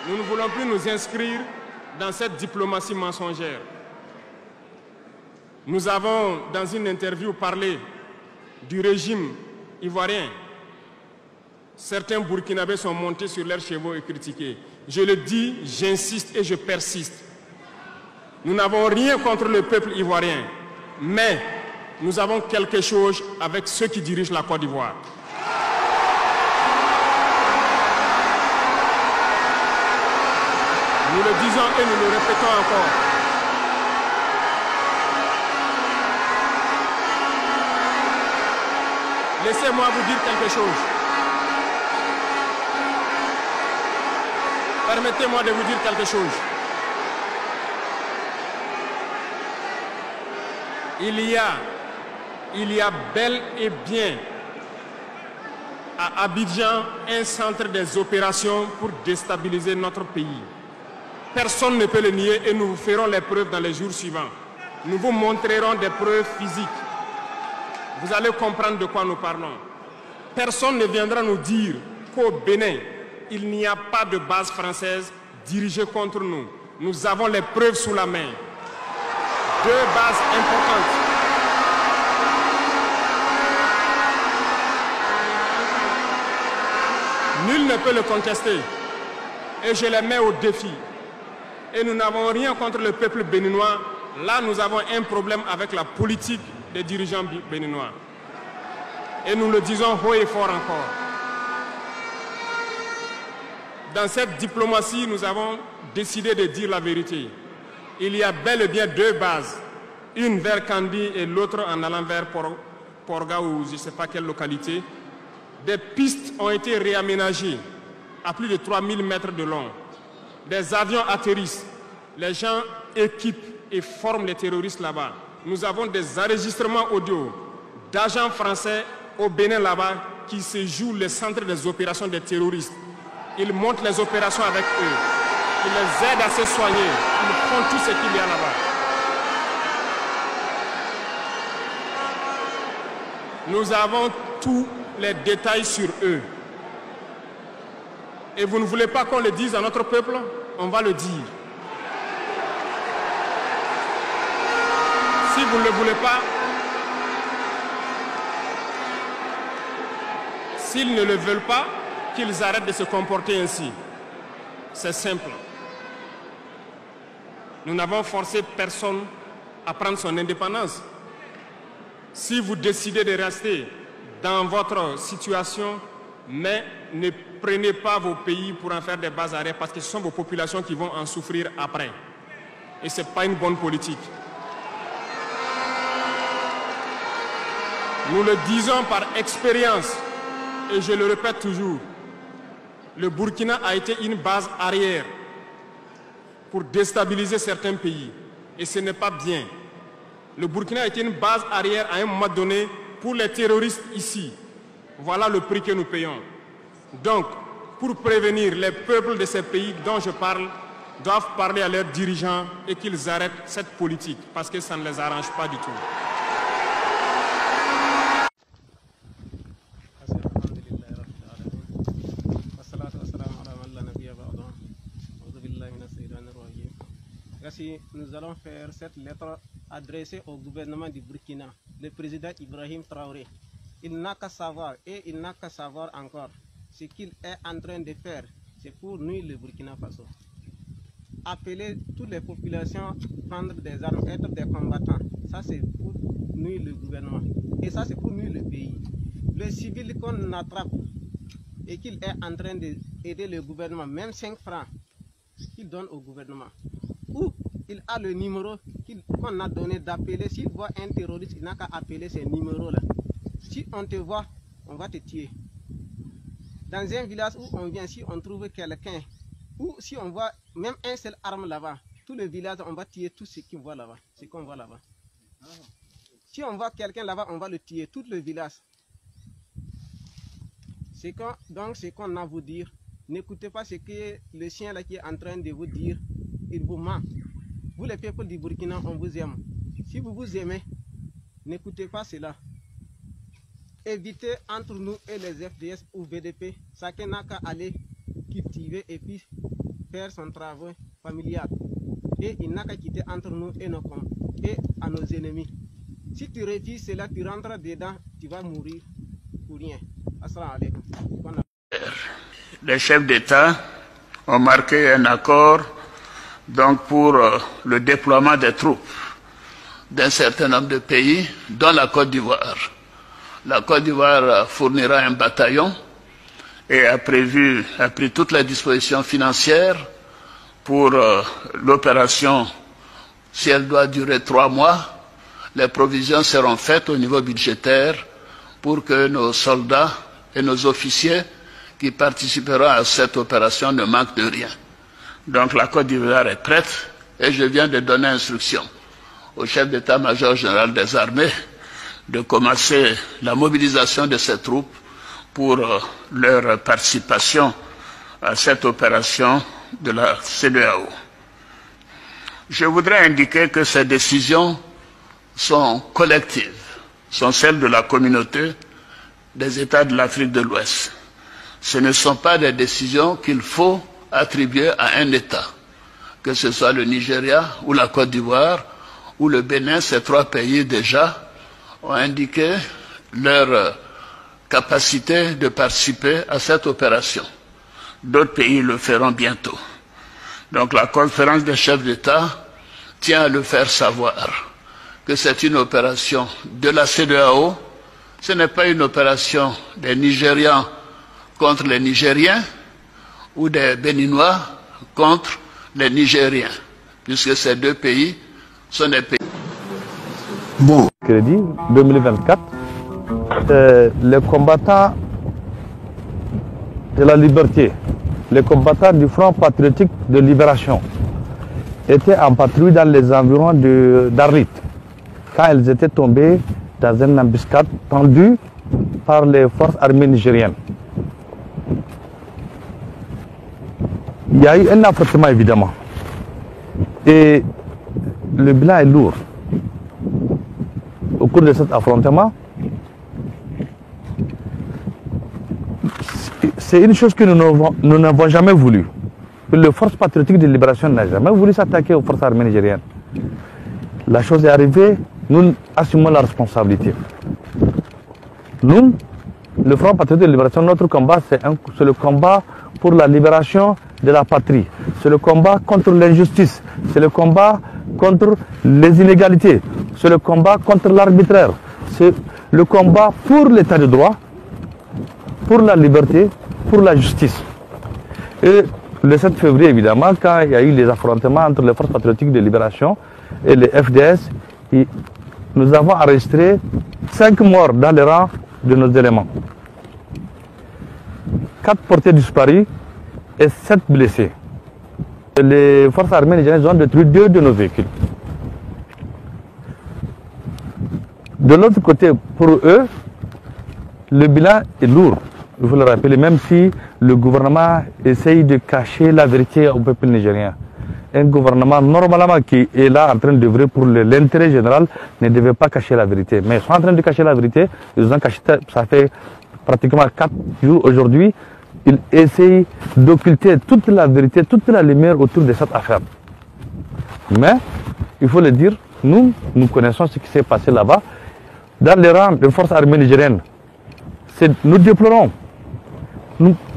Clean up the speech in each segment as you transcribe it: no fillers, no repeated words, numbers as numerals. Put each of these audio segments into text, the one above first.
Nous ne voulons plus nous inscrire dans cette diplomatie mensongère. Nous avons, dans une interview, parlé du régime ivoirien. Certains Burkinabés sont montés sur leurs chevaux et critiqués. Je le dis, j'insiste et je persiste. Nous n'avons rien contre le peuple ivoirien, mais nous avons quelque chose avec ceux qui dirigent la Côte d'Ivoire. Nous le disons et nous le répétons encore. Laissez-moi vous dire quelque chose. Permettez-moi de vous dire quelque chose. Il y a bel et bien à Abidjan un centre des opérations pour déstabiliser notre pays. Personne ne peut le nier et nous vous ferons les preuves dans les jours suivants. Nous vous montrerons des preuves physiques. Vous allez comprendre de quoi nous parlons. Personne ne viendra nous dire qu'au Bénin, il n'y a pas de base française dirigée contre nous. Nous avons les preuves sous la main. 2 bases importantes. Nul ne peut le contester. Et je les mets au défi. Et nous n'avons rien contre le peuple béninois. Là, nous avons un problème avec la politique des dirigeants béninois. Et nous le disons haut et fort encore. Dans cette diplomatie, nous avons décidé de dire la vérité. Il y a bel et bien 2 bases. Une vers Kandi et l'autre en allant vers Porga ou je ne sais pas quelle localité. Des pistes ont été réaménagées à plus de 3000 mètres de long. Des avions atterrissent. Les gens équipent et forment les terroristes là-bas. Nous avons des enregistrements audio d'agents français au Bénin là-bas qui se jouent le centre des opérations des terroristes. Ils montent les opérations avec eux. Ils les aident à se soigner. Ils font tout ce qu'il y a là-bas. Nous avons tous les détails sur eux. Et vous ne voulez pas qu'on le dise à notre peuple? On va le dire. Si vous ne le voulez pas, s'ils ne le veulent pas, qu'ils arrêtent de se comporter ainsi. C'est simple. Nous n'avons forcé personne à prendre son indépendance. Si vous décidez de rester dans votre situation, mais ne prenez pas vos pays pour en faire des bases arrêts parce que ce sont vos populations qui vont en souffrir après. Et ce n'est pas une bonne politique. Nous le disons par expérience et je le répète toujours. Le Burkina a été une base arrière pour déstabiliser certains pays. Et ce n'est pas bien. Le Burkina a été une base arrière à un moment donné pour les terroristes ici. Voilà le prix que nous payons. Donc, pour prévenir les peuples de ces pays dont je parle, doivent parler à leurs dirigeants et qu'ils arrêtent cette politique parce que ça ne les arrange pas du tout. Merci. Nous allons faire cette lettre adressée au gouvernement du Burkina, le président Ibrahim Traoré. Il n'a qu'à savoir et il n'a qu'à savoir encore ce qu'il est en train de faire. C'est pour nuire le Burkina Faso. Appeler toutes les populations à prendre des armes, être des combattants. Ça c'est pour nuire le gouvernement. Et ça c'est pour nuire le pays. Le civil qu'on attrape et qu'il est en train d'aider le gouvernement, même 5 francs qu'il donne au gouvernement. Ou il a le numéro qu'on a donné d'appeler. S'il voit un terroriste, il n'a qu'à appeler ces numéros-là. Si on te voit, on va te tuer. Dans un village où on vient, si on trouve quelqu'un, ou si on voit même un seul arme là-bas, tout le village, on va tuer tout ce qu'on voit là-bas. Si on voit quelqu'un là-bas, on va le tuer, tout le village. Donc, c'est qu'on a à vous dire. N'écoutez pas ce que le chien là qui est en train de vous dire. Il vous ment. Vous les peuples du Burkina, on vous aime. Si vous vous aimez, n'écoutez pas cela. Évitez entre nous et les FDS ou VDP, chacun n'a qu'à aller cultiver et puis faire son travail familial. Et il n'a qu'à quitter entre nous et à nos ennemis. Si tu refuses cela, tu rentres dedans, tu vas mourir pour rien. Assalamu alaikum. Les chefs d'État ont marqué un accord donc pour le déploiement des troupes d'un certain nombre de pays, dont la Côte d'Ivoire. La Côte d'Ivoire fournira un bataillon et a pris toutes les dispositions financières pour l'opération. Si elle doit durer 3 mois, les provisions seront faites au niveau budgétaire pour que nos soldats et nos officiers qui participeront à cette opération ne manquent de rien. Donc la Côte d'Ivoire est prête et je viens de donner instruction au chef d'état-major général des armées de commencer la mobilisation de ces troupes pour leur participation à cette opération de la CEDEAO. Je voudrais indiquer que ces décisions sont collectives, sont celles de la communauté des États de l'Afrique de l'Ouest. Ce ne sont pas des décisions qu'il faut attribuer à un État, que ce soit le Nigeria ou la Côte d'Ivoire ou le Bénin. Ces 3 pays déjà ont indiqué leur capacité de participer à cette opération. D'autres pays le feront bientôt. Donc la conférence des chefs d'État tient à le faire savoir que c'est une opération de la CEDEAO. Ce n'est pas une opération des Nigérians contre les Nigériens ou des Béninois contre les Nigériens, puisque ces 2 pays sont des pays. Bon. Crédit 2024, les combattants de la liberté, les combattants du Front patriotique de libération étaient en patrouille dans les environs d'Arlit quand ils étaient tombés dans une embuscade tendue par les forces armées nigériennes. Il y a eu un affrontement évidemment et le bilan est lourd. Au cours de cet affrontement, c'est une chose que nous n'avons jamais voulu. Le Force patriotique de libération n'a jamais voulu s'attaquer aux forces armées nigériennes. La chose est arrivée, nous assumons la responsabilité. Nous, le Front patriotique de libération, notre combat, c'est le combat pour la libération de la patrie. C'est le combat contre l'injustice. C'est le combat contre les inégalités. C'est le combat contre l'arbitraire. C'est le combat pour l'état de droit, pour la liberté, pour la justice. Et le 7 février, évidemment, quand il y a eu les affrontements entre les forces patriotiques de libération et les FDS, nous avons enregistré 5 morts dans les rangs de nos éléments. 4 portés disparus et 7 blessés. Les forces armées nigériennes ont détruit 2 de nos véhicules. De l'autre côté, pour eux, le bilan est lourd. Il faut le rappeler, même si le gouvernement essaye de cacher la vérité au peuple nigérien. Un gouvernement normalement qui est là en train d'œuvrer pour l'intérêt général ne devait pas cacher la vérité. Mais ils sont en train de cacher la vérité. Ils ont caché, ça fait pratiquement 4 jours aujourd'hui. Ils essayent d'occulter toute la vérité, toute la lumière autour de cette affaire. Mais, il faut le dire, nous connaissons ce qui s'est passé là-bas. Dans les rangs des forces armées nigériennes, nous déplorons.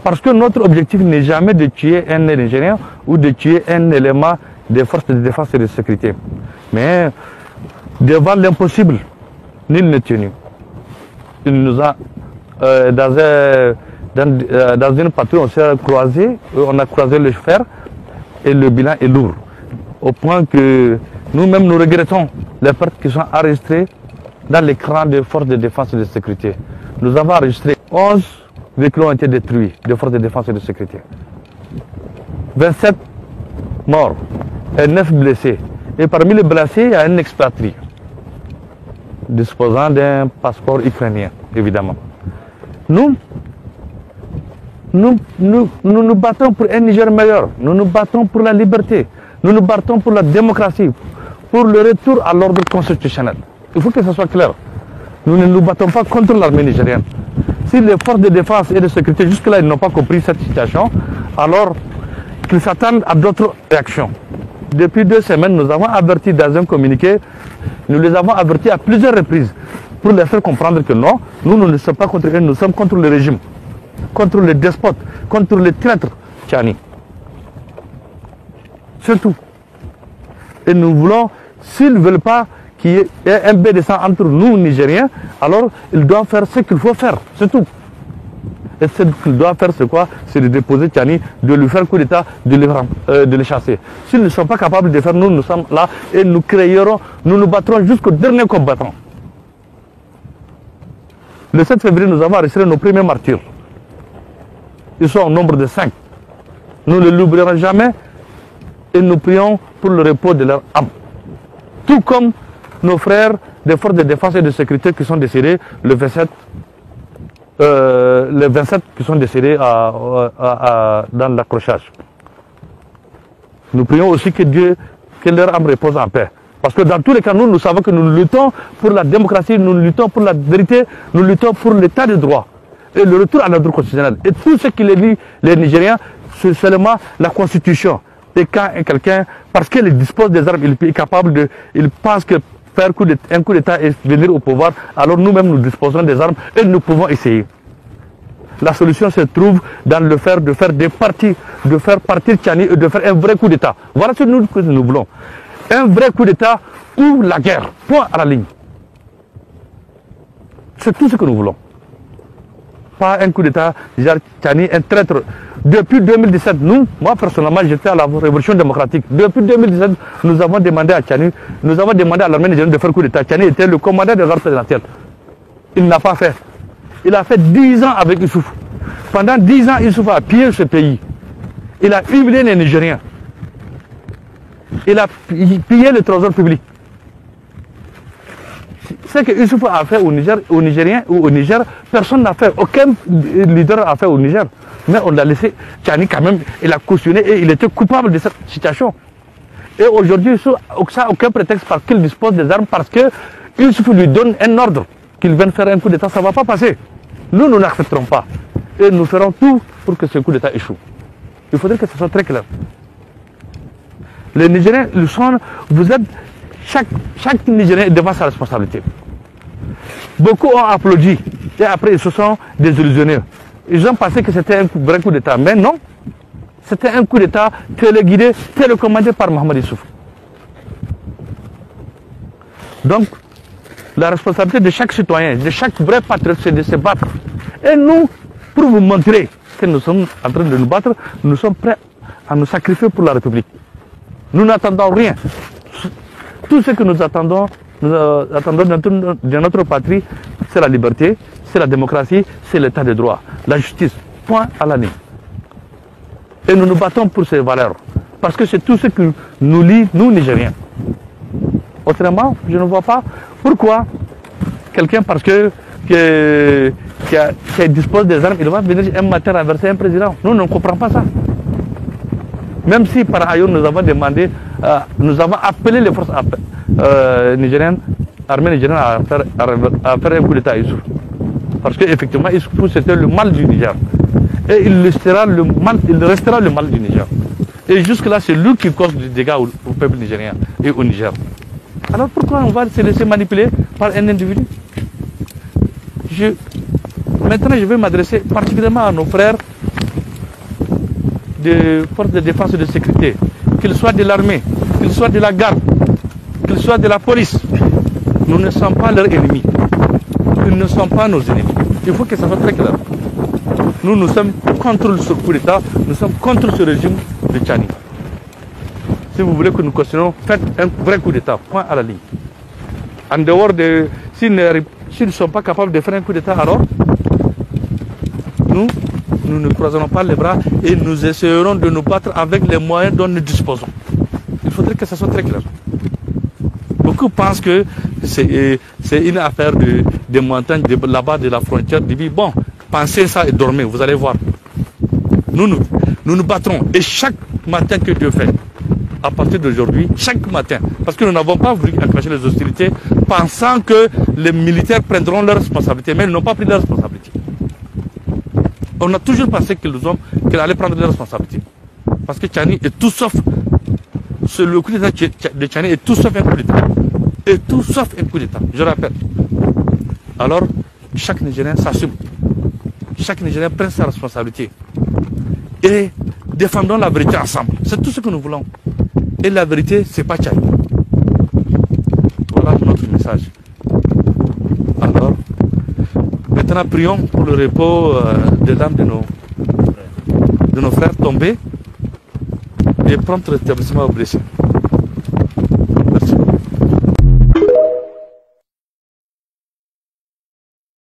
Parce que notre objectif n'est jamais de tuer un Nigérien ou de tuer un élément des forces de défense et de sécurité. Mais, devant l'impossible, nul n'est tenu. Il nous a, dans une patrouille, on s'est croisé, on a croisé le fer et le bilan est lourd. Au point que nous-mêmes nous regrettons les pertes qui sont enregistrées dans les crans des forces de défense et de sécurité. Nous avons enregistré 11 véhicules ont été détruits des forces de défense et de sécurité. 27 morts et 9 blessés. Et parmi les blessés, il y a un expatrié disposant d'un passeport ukrainien, évidemment. Nous nous battons pour un Niger meilleur. Nous nous battons pour la liberté. Nous nous battons pour la démocratie, pour le retour à l'ordre constitutionnel. Il faut que ce soit clair. Nous ne nous battons pas contre l'armée nigérienne. Si les forces de défense et de sécurité jusque-là n'ont pas compris cette situation, alors qu'ils s'attendent à d'autres réactions. Depuis 2 semaines, nous avons averti dans un communiqué, nous les avons avertis à plusieurs reprises pour les faire comprendre que non, nous ne sommes pas contre eux, nous sommes contre le régime, contre les despotes, contre les traîtres Tchani. C'est tout. Et nous voulons, s'ils ne veulent pas qu'il y ait un bain de sang entre nous, Nigériens, alors ils doivent faire ce qu'il faut faire, c'est tout. Et ce qu'il doit faire, c'est quoi? C'est de déposer Tchani, de lui faire coup d'État, de les chasser. S'ils ne sont pas capables de faire, nous sommes là et nous créerons, nous nous battrons jusqu'au dernier combattant. Le 7 février, nous avons arrêté nos premiers martyrs. Ils sont au nombre de 5. Nous ne l'oublierons jamais et nous prions pour le repos de leur âme. Tout comme nos frères des forces de défense et de sécurité qui sont décédés le 27, les 27 qui sont décédés dans l'accrochage. Nous prions aussi que Dieu, que leur âme repose en paix. Parce que dans tous les cas, nous savons que nous luttons pour la démocratie, nous luttons pour la vérité, nous luttons pour l'état de droit et le retour à l'ordre constitutionnel. Et tout ce qui les lie, les Nigériens, c'est seulement la Constitution. Et quand quelqu'un, parce qu'il dispose des armes, il est capable il pense que faire un coup d'État et venir au pouvoir, alors nous-mêmes nous disposons des armes et nous pouvons essayer. La solution se trouve dans le fait de faire des partis, de faire partir Tchani et de faire un vrai coup d'État. Voilà ce que nous voulons. Un vrai coup d'État ou la guerre. Point à la ligne. C'est tout ce que nous voulons. Pas un coup d'État, Tchani, un traître. Depuis 2017, moi personnellement, j'étais à la Révolution démocratique. Depuis 2017, nous avons demandé à Tchani, nous avons demandé à l'armée nigérienne de faire coup d'État. Tchani était le commandant de la garde présidentielle. Il n'a pas fait. Il a fait 10 ans avec Issoufou. Pendant 10 ans, Issoufou a pillé ce pays. Il a humilié les Nigériens. Il a pillé le trésor public. Ce que Issoufou a fait au Nigériens ou au Niger, personne n'a fait. Aucun leader n'a fait au Niger. Mais on l'a laissé. Tchani quand même, il a cautionné et il était coupable de cette situation. Et aujourd'hui, ça n'a aucun prétexte parce qu'il dispose des armes, parce que Issoufou lui donne un ordre qu'il vienne faire un coup d'État. Ça ne va pas passer. Nous n'accepterons pas. Et nous ferons tout pour que ce coup d'État échoue. Il faudrait que ce soit très clair. Les Nigériens, vous êtes, chaque Nigérien est devant sa responsabilité. Beaucoup ont applaudi et après ils se sont désillusionnés. Ils ont pensé que c'était un vrai coup d'État, mais non. C'était un coup d'État téléguidé, télécommandé par Mohamed Issoufou. Donc, la responsabilité de chaque citoyen, de chaque vrai patriote, c'est de se battre. Et nous, pour vous montrer que nous sommes en train de nous battre, nous sommes prêts à nous sacrifier pour la République. Nous n'attendons rien. Tout ce que nous attendons de notre patrie, c'est la liberté, c'est la démocratie, c'est l'état de droit, la justice. Point à la ligne. Et nous nous battons pour ces valeurs. Parce que c'est tout ce qui nous lie, nous, Nigériens. Autrement, je ne vois pas pourquoi quelqu'un, parce que qui dispose des armes, il va venir un matin renverser un président. Nous ne comprenons pas ça. Même si par ailleurs nous avons demandé, nous avons appelé les forces nigériennes, armées nigériennes à faire un coup d'État à Issoufou. Parce qu'effectivement, Issoufou c'était le mal du Niger. Et il restera le mal du Niger. Et jusque-là, c'est lui qui cause des dégâts au peuple nigérien et au Niger. Alors pourquoi on va se laisser manipuler par un individu? Maintenant, je vais m'adresser particulièrement à nos frères des forces de défense et de sécurité, qu'ils soient de l'armée, qu'ils soient de la garde, qu'ils soient de la police. Nous ne sommes pas leurs ennemis. Ils ne sont pas nos ennemis. Il faut que ça soit très clair. Nous sommes contre ce coup d'État, nous sommes contre ce régime de Tchani. Si vous voulez que nous cautionnons, faites un vrai coup d'État, point à la ligne. En dehors de... S'ils ne sont pas capables de faire un coup d'État, alors nous ne croiserons pas les bras et nous essayerons de nous battre avec les moyens dont nous disposons. Il faudrait que ça soit très clair. Beaucoup pensent que c'est une affaire de montagnes là-bas de la frontière du Libye. Bon, pensez ça et dormez, vous allez voir. Nous nous battrons. Et chaque matin que Dieu fait, à partir d'aujourd'hui, chaque matin, parce que nous n'avons pas voulu enclencher les hostilités, pensant que les militaires prendront leurs responsabilités, mais ils n'ont pas pris leurs responsabilités. On a toujours pensé qu'ils allaient prendre leurs responsabilités. Parce que Tchani est tout sauf, le coup d'État de Tchani est tout sauf un coup d'État. Et tout sauf un coup d'État, je rappelle. Alors, chaque Nigérien s'assume. Chaque Nigérien prend sa responsabilité. Et défendons la vérité ensemble. C'est tout ce que nous voulons. Et la vérité, c'est pas Tchani. Voilà notre message. Alors, maintenant prions pour le repos des dames de nos frères tombés et prompt rétablissement aux blessés.